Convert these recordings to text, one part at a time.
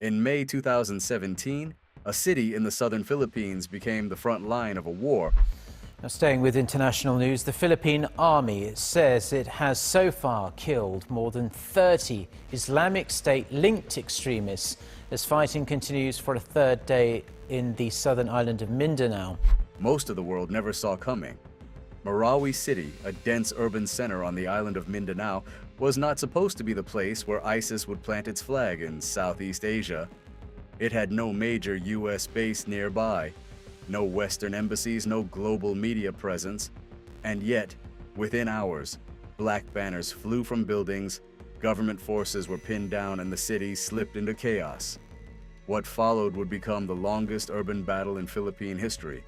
In May 2017, a city in the southern Philippines became the front line of a war. Now, staying with international news, the Philippine army says it has so far killed more than 30 Islamic State-linked extremists as fighting continues for a third day in the southern island of Mindanao. Most of the world never saw coming. Marawi City, a dense urban center on the island of Mindanao, was not supposed to be the place where ISIS would plant its flag in Southeast Asia. It had no major U.S. base nearby, no Western embassies, no global media presence, and yet, within hours, black banners flew from buildings, government forces were pinned down, and the city slipped into chaos. What followed would become the longest urban battle in Philippine history,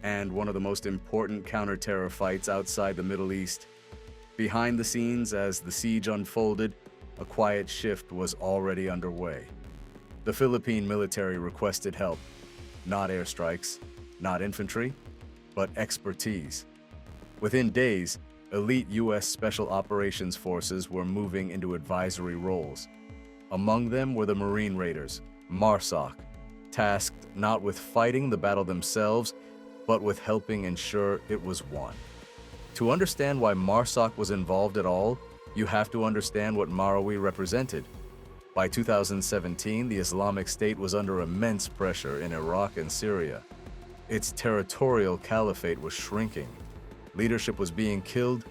and one of the most important counter-terror fights outside the Middle East. Behind the scenes, as the siege unfolded, a quiet shift was already underway. The Philippine military requested help, not airstrikes, not infantry, but expertise. Within days, elite U.S. Special Operations Forces were moving into advisory roles. Among them were the Marine Raiders, MARSOC, tasked not with fighting the battle themselves, but with helping ensure it was won. To understand why MARSOC was involved at all, you have to understand what Marawi represented. By 2017, the Islamic State was under immense pressure in Iraq and Syria. Its territorial caliphate was shrinking. Leadership was being killed,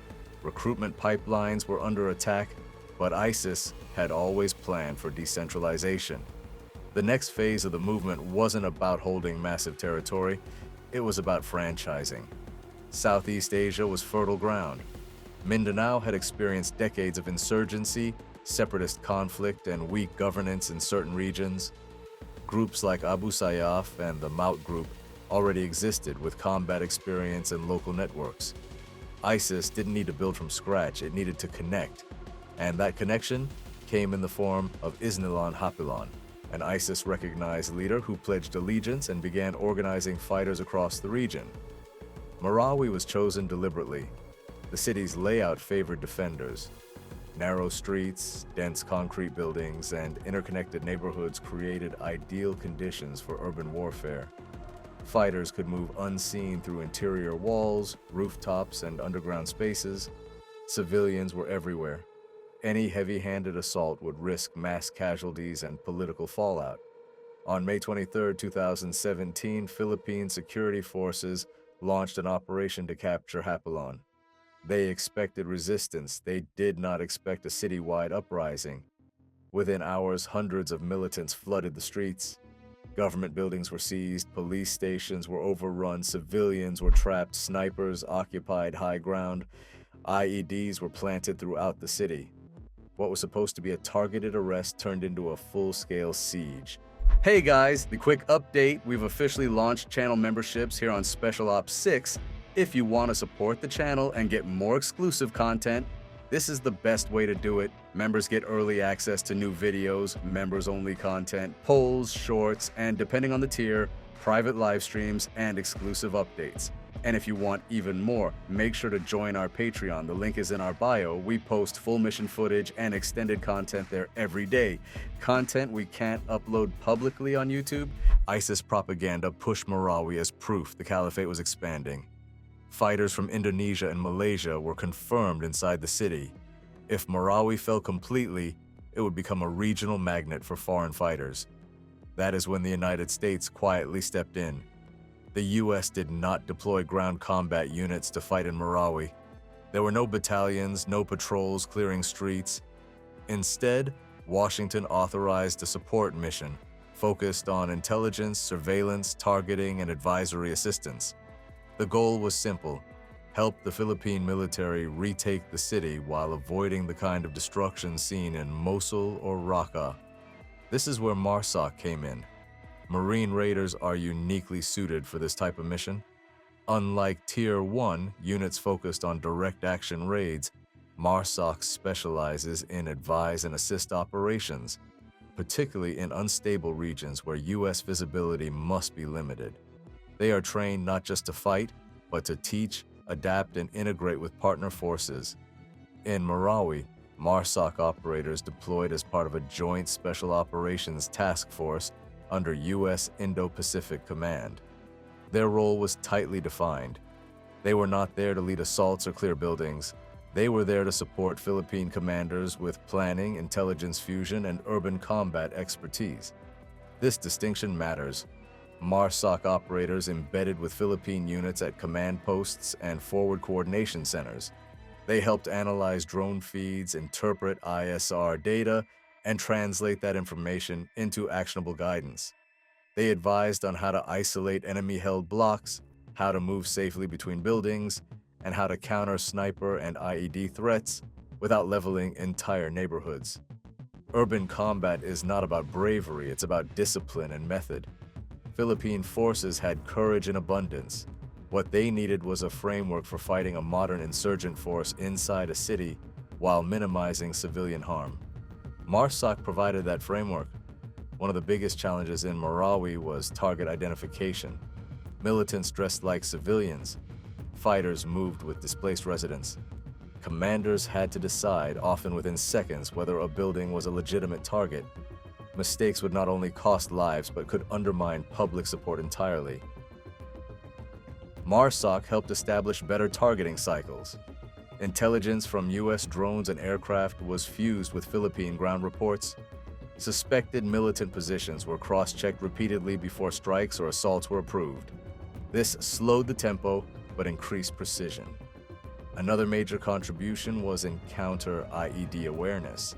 recruitment pipelines were under attack, but ISIS had always planned for decentralization. The next phase of the movement wasn't about holding massive territory, it was about franchising. Southeast Asia was fertile ground. Mindanao had experienced decades of insurgency, separatist conflict, and weak governance in certain regions. Groups like Abu Sayyaf and the Maut Group already existed with combat experience and local networks. ISIS didn't need to build from scratch, it needed to connect. And that connection came in the form of Isnilan Hapilon, an ISIS-recognized leader who pledged allegiance and began organizing fighters across the region. Marawi was chosen deliberately. The city's layout favored defenders. Narrow streets, dense concrete buildings, and interconnected neighborhoods created ideal conditions for urban warfare. Fighters could move unseen through interior walls, rooftops, and underground spaces. Civilians were everywhere. Any heavy-handed assault would risk mass casualties and political fallout. On May 23, 2017, Philippine security forces launched an operation to capture Hapilon. They expected resistance. They did not expect a citywide uprising. Within hours, hundreds of militants flooded the streets. Government buildings were seized, police stations were overrun, civilians were trapped, snipers occupied high ground, IEDs were planted throughout the city. What was supposed to be a targeted arrest turned into a full-scale siege. Hey guys, the quick update, we've officially launched channel memberships here on Special Ops 6. If you want to support the channel and get more exclusive content, this is the best way to do it. Members get early access to new videos, members-only content, polls, shorts, and depending on the tier, private live streams and exclusive updates. And if you want even more, make sure to join our Patreon. The link is in our bio. We post full mission footage and extended content there every day. Content we can't upload publicly on YouTube. ISIS propaganda pushed Marawi as proof the caliphate was expanding. Fighters from Indonesia and Malaysia were confirmed inside the city. If Marawi fell completely, it would become a regional magnet for foreign fighters. That is when the United States quietly stepped in. The U.S. did not deploy ground combat units to fight in Marawi. There were no battalions, no patrols clearing streets. Instead, Washington authorized a support mission focused on intelligence, surveillance, targeting, and advisory assistance. The goal was simple: help the Philippine military retake the city while avoiding the kind of destruction seen in Mosul or Raqqa. This is where MARSOC came in. Marine Raiders are uniquely suited for this type of mission. Unlike Tier 1 units focused on direct action raids, MARSOC specializes in advise and assist operations, particularly in unstable regions where U.S. visibility must be limited. They are trained not just to fight, but to teach, adapt, and integrate with partner forces. In Marawi, MARSOC operators deployed as part of a joint special operations task force under U.S. Indo-Pacific Command. Their role was tightly defined. They were not there to lead assaults or clear buildings. They were there to support Philippine commanders with planning, intelligence fusion, and urban combat expertise. This distinction matters. MARSOC operators embedded with Philippine units at command posts and forward coordination centers. They helped analyze drone feeds, interpret ISR data, and translate that information into actionable guidance. They advised on how to isolate enemy-held blocks, how to move safely between buildings, and how to counter sniper and IED threats without leveling entire neighborhoods. Urban combat is not about bravery, it's about discipline and method. Philippine forces had courage in abundance. What they needed was a framework for fighting a modern insurgent force inside a city while minimizing civilian harm. MARSOC provided that framework. One of the biggest challenges in Marawi was target identification. Militants dressed like civilians. Fighters moved with displaced residents. Commanders had to decide, often within seconds, whether a building was a legitimate target. Mistakes would not only cost lives, but could undermine public support entirely. MARSOC helped establish better targeting cycles. Intelligence from U.S. drones and aircraft was fused with Philippine ground reports. Suspected militant positions were cross-checked repeatedly before strikes or assaults were approved. This slowed the tempo, but increased precision. Another major contribution was in counter-IED awareness.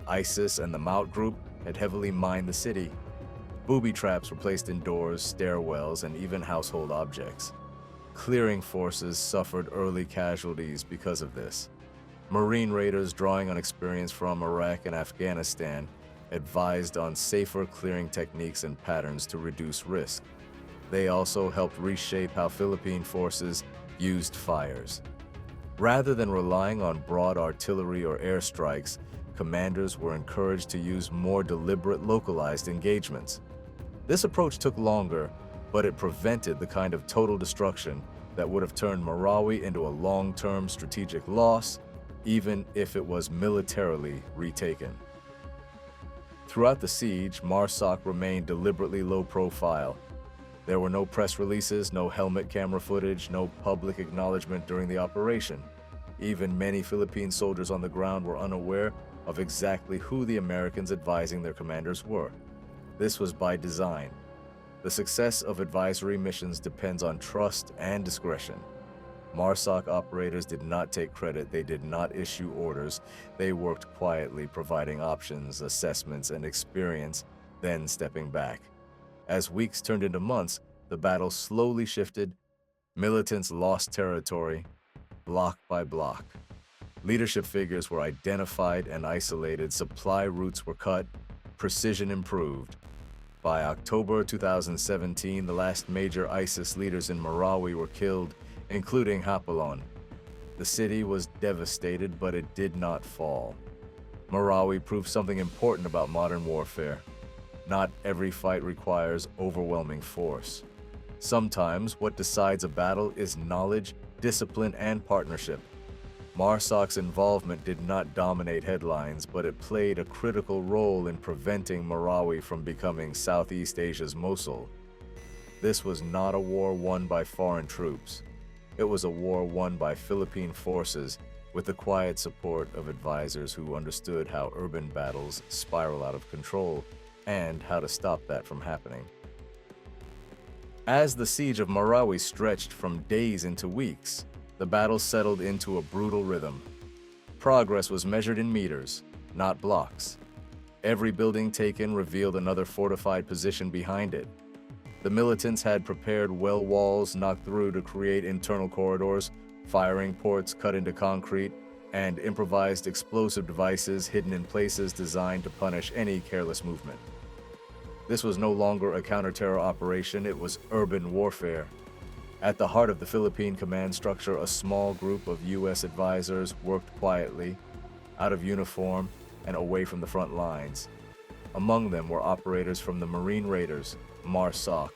ISIS and the Maut group had heavily mined the city. Booby traps were placed in doors, stairwells, and even household objects. Clearing forces suffered early casualties because of this. Marine raiders, drawing on experience from Iraq and Afghanistan, advised on safer clearing techniques and patterns to reduce risk. They also helped reshape how Philippine forces used fires. Rather than relying on broad artillery or airstrikes, commanders were encouraged to use more deliberate, localized engagements. This approach took longer, but it prevented the kind of total destruction that would have turned Marawi into a long-term strategic loss, even if it was militarily retaken. Throughout the siege, MARSOC remained deliberately low profile. There were no press releases, no helmet camera footage, no public acknowledgement during the operation. Even many Philippine soldiers on the ground were unaware of exactly who the Americans advising their commanders were. This was by design. The success of advisory missions depends on trust and discretion. MARSOC operators did not take credit, they did not issue orders. They worked quietly, providing options, assessments, and experience, then stepping back. As weeks turned into months, the battle slowly shifted. Militants lost territory, block by block. Leadership figures were identified and isolated, supply routes were cut, precision improved. By October 2017, the last major ISIS leaders in Marawi were killed, including Hapilon. The city was devastated, but it did not fall. Marawi proved something important about modern warfare. Not every fight requires overwhelming force. Sometimes what decides a battle is knowledge, discipline, and partnership. MARSOC's involvement did not dominate headlines, but it played a critical role in preventing Marawi from becoming Southeast Asia's Mosul. This was not a war won by foreign troops. It was a war won by Philippine forces with the quiet support of advisors who understood how urban battles spiral out of control and how to stop that from happening. As the siege of Marawi stretched from days into weeks, the battle settled into a brutal rhythm. Progress was measured in meters, not blocks. Every building taken revealed another fortified position behind it. The militants had prepared well walls knocked through to create internal corridors, firing ports cut into concrete, and improvised explosive devices hidden in places designed to punish any careless movement. This was no longer a counter-terror operation, it was urban warfare. At the heart of the Philippine command structure, a small group of U.S. advisors worked quietly, out of uniform, and away from the front lines. Among them were operators from the Marine Raiders, MARSOC.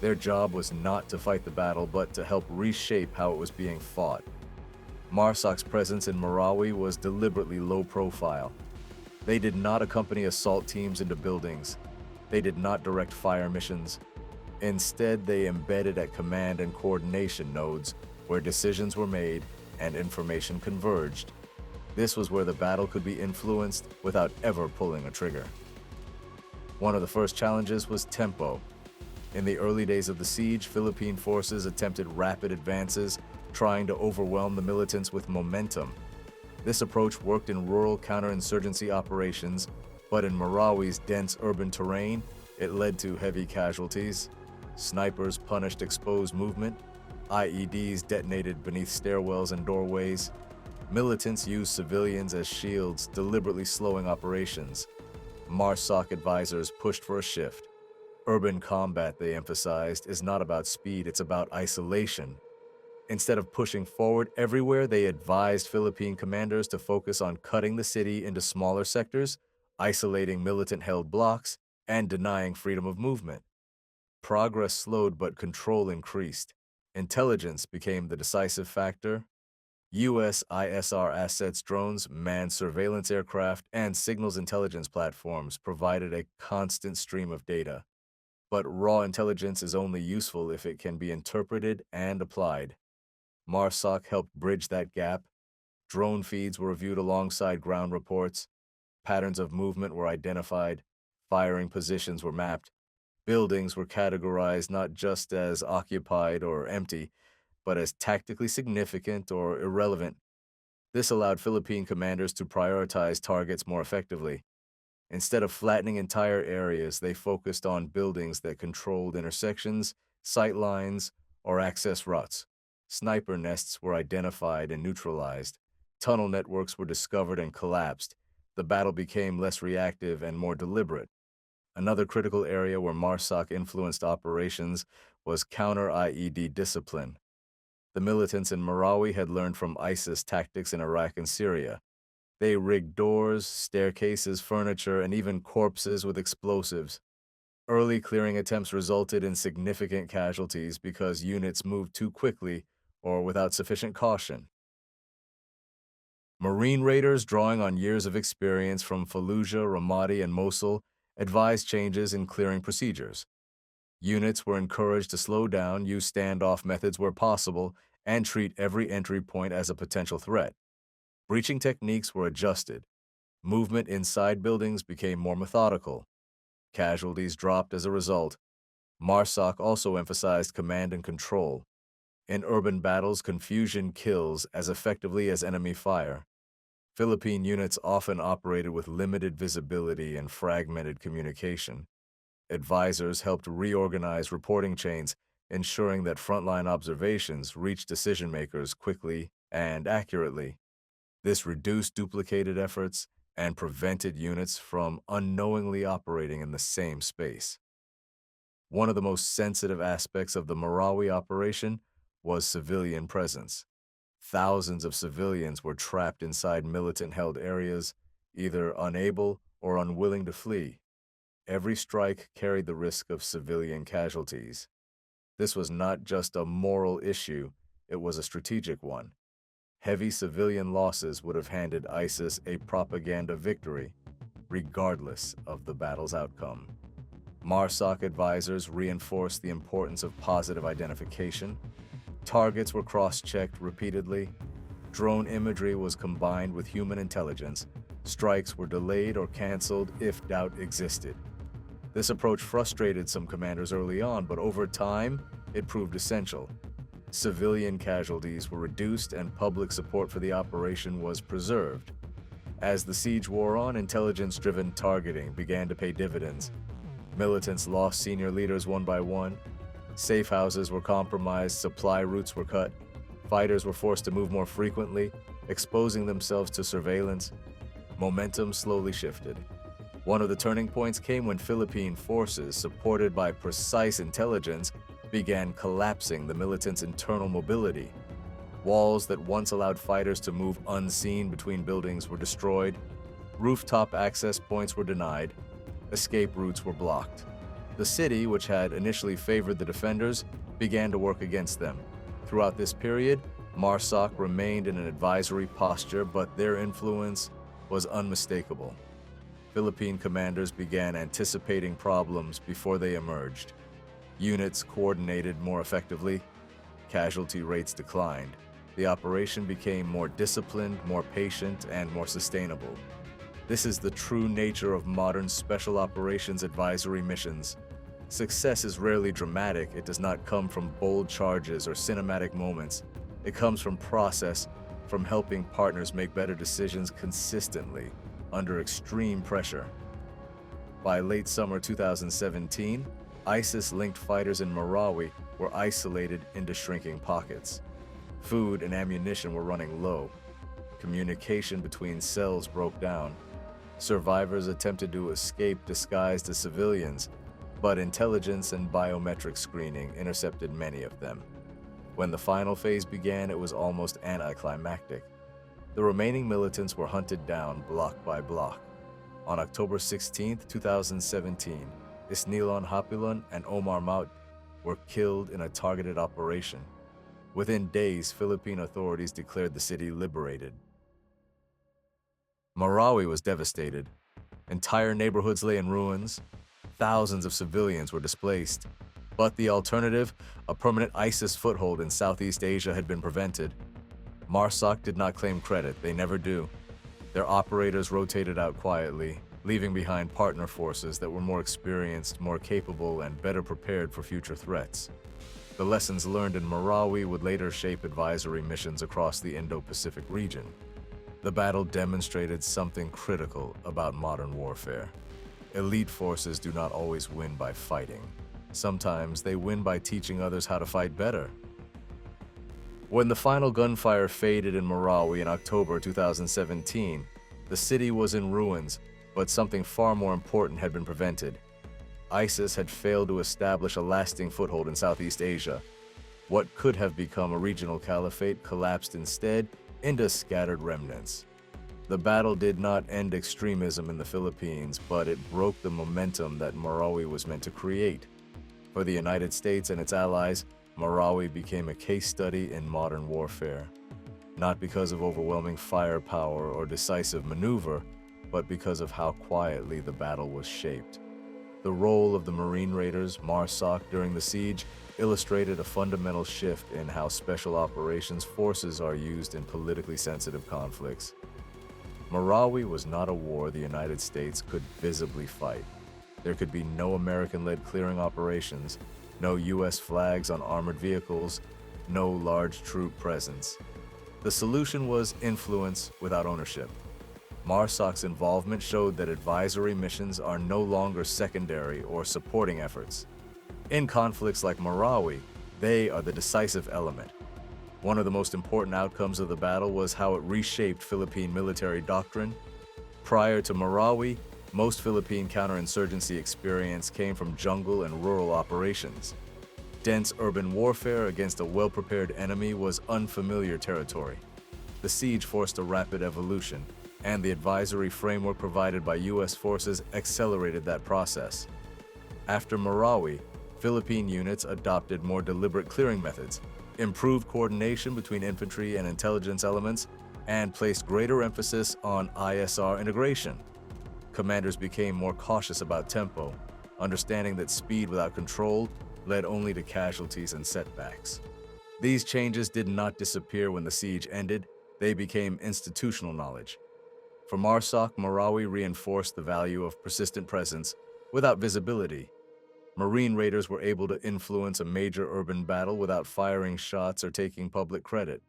Their job was not to fight the battle, but to help reshape how it was being fought. MARSOC's presence in Marawi was deliberately low profile. They did not accompany assault teams into buildings. They did not direct fire missions. Instead, they embedded at command and coordination nodes where decisions were made and information converged. This was where the battle could be influenced without ever pulling a trigger. One of the first challenges was tempo. In the early days of the siege, Philippine forces attempted rapid advances, trying to overwhelm the militants with momentum. This approach worked in rural counterinsurgency operations, but in Marawi's dense urban terrain, it led to heavy casualties. Snipers punished exposed movement, IEDs detonated beneath stairwells and doorways. Militants used civilians as shields, deliberately slowing operations. MARSOC advisors pushed for a shift. Urban combat, they emphasized, is not about speed, it's about isolation. Instead of pushing forward everywhere, they advised Philippine commanders to focus on cutting the city into smaller sectors, isolating militant-held blocks, and denying freedom of movement. Progress slowed, but control increased. Intelligence became the decisive factor. U.S. ISR assets, drones, manned surveillance aircraft, and signals intelligence platforms provided a constant stream of data. But raw intelligence is only useful if it can be interpreted and applied. MARSOC helped bridge that gap. Drone feeds were reviewed alongside ground reports. Patterns of movement were identified. Firing positions were mapped. Buildings were categorized not just as occupied or empty, but as tactically significant or irrelevant. This allowed Philippine commanders to prioritize targets more effectively. Instead of flattening entire areas, they focused on buildings that controlled intersections, sight lines, or access routes. Sniper nests were identified and neutralized. Tunnel networks were discovered and collapsed. The battle became less reactive and more deliberate. Another critical area where MARSOC influenced operations was counter-IED discipline. The militants in Marawi had learned from ISIS tactics in Iraq and Syria. They rigged doors, staircases, furniture, and even corpses with explosives. Early clearing attempts resulted in significant casualties because units moved too quickly or without sufficient caution. Marine raiders, drawing on years of experience from Fallujah, Ramadi, and Mosul, advised changes in clearing procedures. Units were encouraged to slow down, use standoff methods where possible, and treat every entry point as a potential threat. Breaching techniques were adjusted. Movement inside buildings became more methodical. Casualties dropped as a result. MARSOC also emphasized command and control. In urban battles, confusion kills as effectively as enemy fire. Philippine units often operated with limited visibility and fragmented communication. Advisors helped reorganize reporting chains, ensuring that frontline observations reached decision-makers quickly and accurately. This reduced duplicated efforts and prevented units from unknowingly operating in the same space. One of the most sensitive aspects of the Marawi operation was civilian presence. Thousands of civilians were trapped inside militant-held areas, either unable or unwilling to flee. Every strike carried the risk of civilian casualties. This was not just a moral issue, it was a strategic one. Heavy civilian losses would have handed ISIS a propaganda victory, regardless of the battle's outcome. MARSOC advisors reinforced the importance of positive identification. Targets were cross-checked repeatedly. Drone imagery was combined with human intelligence. Strikes were delayed or canceled if doubt existed. This approach frustrated some commanders early on, but over time, it proved essential. Civilian casualties were reduced and public support for the operation was preserved. As the siege wore on, intelligence-driven targeting began to pay dividends. Militants lost senior leaders one by one. Safe houses were compromised, supply routes were cut. Fighters were forced to move more frequently, exposing themselves to surveillance. Momentum slowly shifted. One of the turning points came when Philippine forces, supported by precise intelligence, began collapsing the militants' internal mobility. Walls that once allowed fighters to move unseen between buildings were destroyed. Rooftop access points were denied. Escape routes were blocked. The city, which had initially favored the defenders, began to work against them. Throughout this period, MARSOC remained in an advisory posture, but their influence was unmistakable. Philippine commanders began anticipating problems before they emerged. Units coordinated more effectively, casualty rates declined. The operation became more disciplined, more patient, and more sustainable. This is the true nature of modern special operations advisory missions. Success is rarely dramatic. It does not come from bold charges or cinematic moments. It comes from process, from helping partners make better decisions consistently under extreme pressure. By late summer 2017, ISIS-linked fighters in Marawi were isolated into shrinking pockets. Food and ammunition were running low. Communication between cells broke down. Survivors attempted to escape disguised as civilians, but intelligence and biometric screening intercepted many of them. When the final phase began, it was almost anticlimactic. The remaining militants were hunted down block by block. On October 16, 2017, Isnilon Hapilon and Omar Maut were killed in a targeted operation. Within days, Philippine authorities declared the city liberated. Marawi was devastated. Entire neighborhoods lay in ruins. Thousands of civilians were displaced. But the alternative, a permanent ISIS foothold in Southeast Asia, had been prevented. MARSOC did not claim credit. They never do. Their operators rotated out quietly, leaving behind partner forces that were more experienced, more capable, and better prepared for future threats. The lessons learned in Marawi would later shape advisory missions across the Indo-Pacific region. The battle demonstrated something critical about modern warfare. Elite forces do not always win by fighting. Sometimes they win by teaching others how to fight better. When the final gunfire faded in Marawi in October 2017, the city was in ruins, but something far more important had been prevented. ISIS had failed to establish a lasting foothold in Southeast Asia. What could have become a regional caliphate collapsed instead into scattered remnants. The battle did not end extremism in the Philippines, but it broke the momentum that Marawi was meant to create. For the United States and its allies, Marawi became a case study in modern warfare, not because of overwhelming firepower or decisive maneuver, but because of how quietly the battle was shaped. The role of the Marine Raiders, MARSOC, during the siege illustrated a fundamental shift in how special operations forces are used in politically sensitive conflicts. Marawi was not a war the United States could visibly fight. There could be no American-led clearing operations, no U.S. flags on armored vehicles, no large troop presence. The solution was influence without ownership. MARSOC's involvement showed that advisory missions are no longer secondary or supporting efforts. In conflicts like Marawi, they are the decisive element. One of the most important outcomes of the battle was how it reshaped Philippine military doctrine. Prior to Marawi, most Philippine counterinsurgency experience came from jungle and rural operations. Dense urban warfare against a well-prepared enemy was unfamiliar territory. The siege forced a rapid evolution, and the advisory framework provided by U.S. forces accelerated that process. After Marawi, Philippine units adopted more deliberate clearing methods, improved coordination between infantry and intelligence elements, and placed greater emphasis on ISR integration. Commanders became more cautious about tempo, understanding that speed without control led only to casualties and setbacks. These changes did not disappear when the siege ended. They became institutional knowledge. For MARSOC, Marawi reinforced the value of persistent presence without visibility. Marine Raiders were able to influence a major urban battle without firing shots or taking public credit.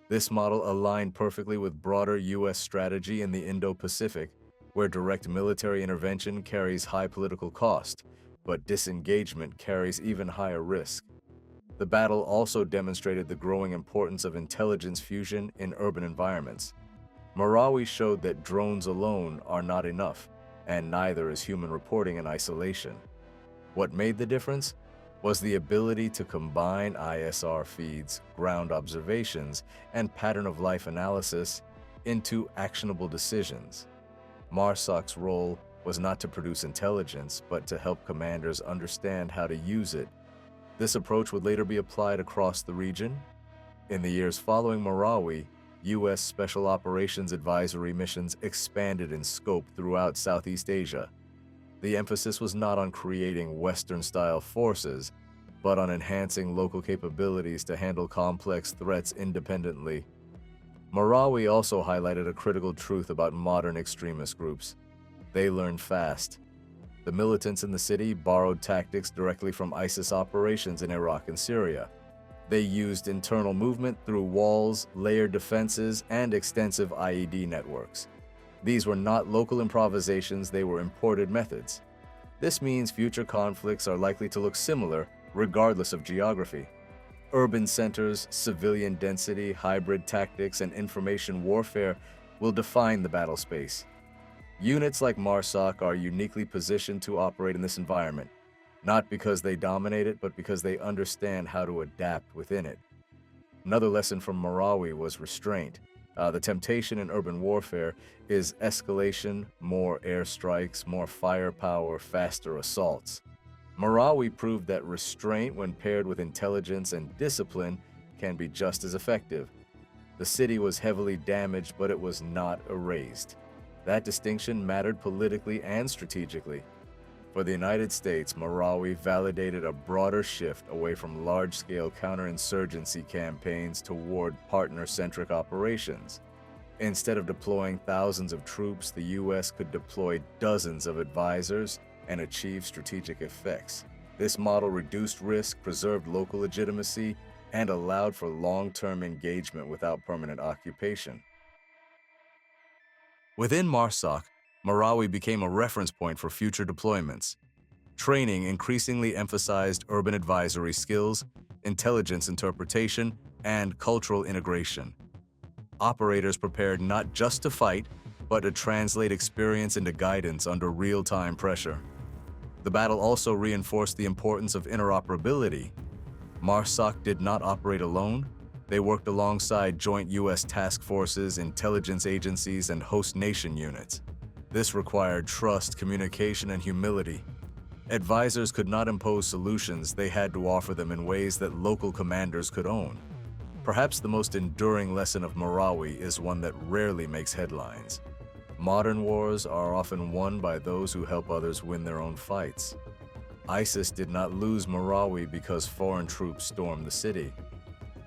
This model aligned perfectly with broader U.S. strategy in the Indo-Pacific, where direct military intervention carries high political cost, but disengagement carries even higher risk. The battle also demonstrated the growing importance of intelligence fusion in urban environments. Marawi showed that drones alone are not enough, and neither is human reporting in isolation. What made the difference was the ability to combine ISR feeds, ground observations, and pattern-of-life analysis into actionable decisions. MARSOC's role was not to produce intelligence, but to help commanders understand how to use it. This approach would later be applied across the region. In the years following Marawi, U.S. Special Operations Advisory missions expanded in scope throughout Southeast Asia. The emphasis was not on creating Western-style forces, but on enhancing local capabilities to handle complex threats independently. Marawi also highlighted a critical truth about modern extremist groups. They learned fast. The militants in the city borrowed tactics directly from ISIS operations in Iraq and Syria. They used internal movement through walls, layered defenses, and extensive IED networks. These were not local improvisations, they were imported methods. This means future conflicts are likely to look similar, regardless of geography. Urban centers, civilian density, hybrid tactics, and information warfare will define the battle space. Units like MARSOC are uniquely positioned to operate in this environment, not because they dominate it, but because they understand how to adapt within it. Another lesson from Marawi was restraint. The temptation in urban warfare is escalation, more airstrikes, more firepower, faster assaults. Marawi proved that restraint, when paired with intelligence and discipline, can be just as effective. The city was heavily damaged, but it was not erased. That distinction mattered politically and strategically. For the United States, Marawi validated a broader shift away from large-scale counterinsurgency campaigns toward partner-centric operations. Instead of deploying thousands of troops, the U.S. could deploy dozens of advisors and achieve strategic effects. This model reduced risk, preserved local legitimacy, and allowed for long-term engagement without permanent occupation. Within MARSOC, Marawi became a reference point for future deployments. Training increasingly emphasized urban advisory skills, intelligence interpretation, and cultural integration. Operators prepared not just to fight, but to translate experience into guidance under real-time pressure. The battle also reinforced the importance of interoperability. MARSOC did not operate alone. They worked alongside joint U.S. task forces, intelligence agencies, and host nation units. This required trust, communication, and humility. Advisors could not impose solutions, they had to offer them in ways that local commanders could own. Perhaps the most enduring lesson of Marawi is one that rarely makes headlines. Modern wars are often won by those who help others win their own fights. ISIS did not lose Marawi because foreign troops stormed the city.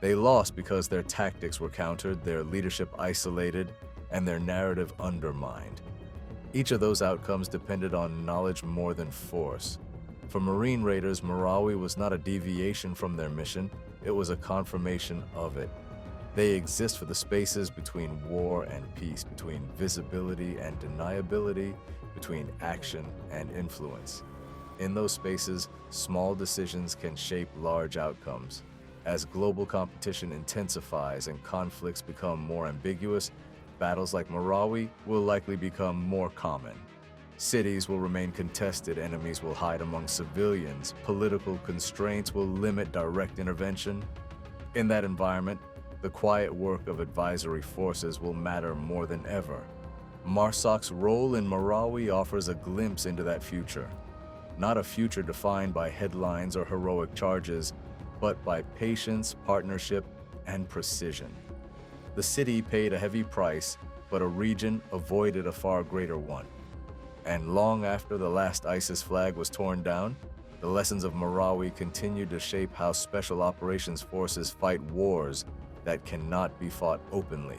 They lost because their tactics were countered, their leadership isolated, and their narrative undermined. Each of those outcomes depended on knowledge more than force. For Marine raiders, Marawi was not a deviation from their mission, it was a confirmation of it. They exist for the spaces between war and peace, between visibility and deniability, between action and influence. In those spaces, small decisions can shape large outcomes. As global competition intensifies and conflicts become more ambiguous, battles like Marawi will likely become more common. Cities will remain contested, enemies will hide among civilians, political constraints will limit direct intervention. In that environment, the quiet work of advisory forces will matter more than ever. MARSOC's role in Marawi offers a glimpse into that future. Not a future defined by headlines or heroic charges, but by patience, partnership, and precision. The city paid a heavy price, but a region avoided a far greater one. And long after the last ISIS flag was torn down, the lessons of Marawi continued to shape how special operations forces fight wars that cannot be fought openly.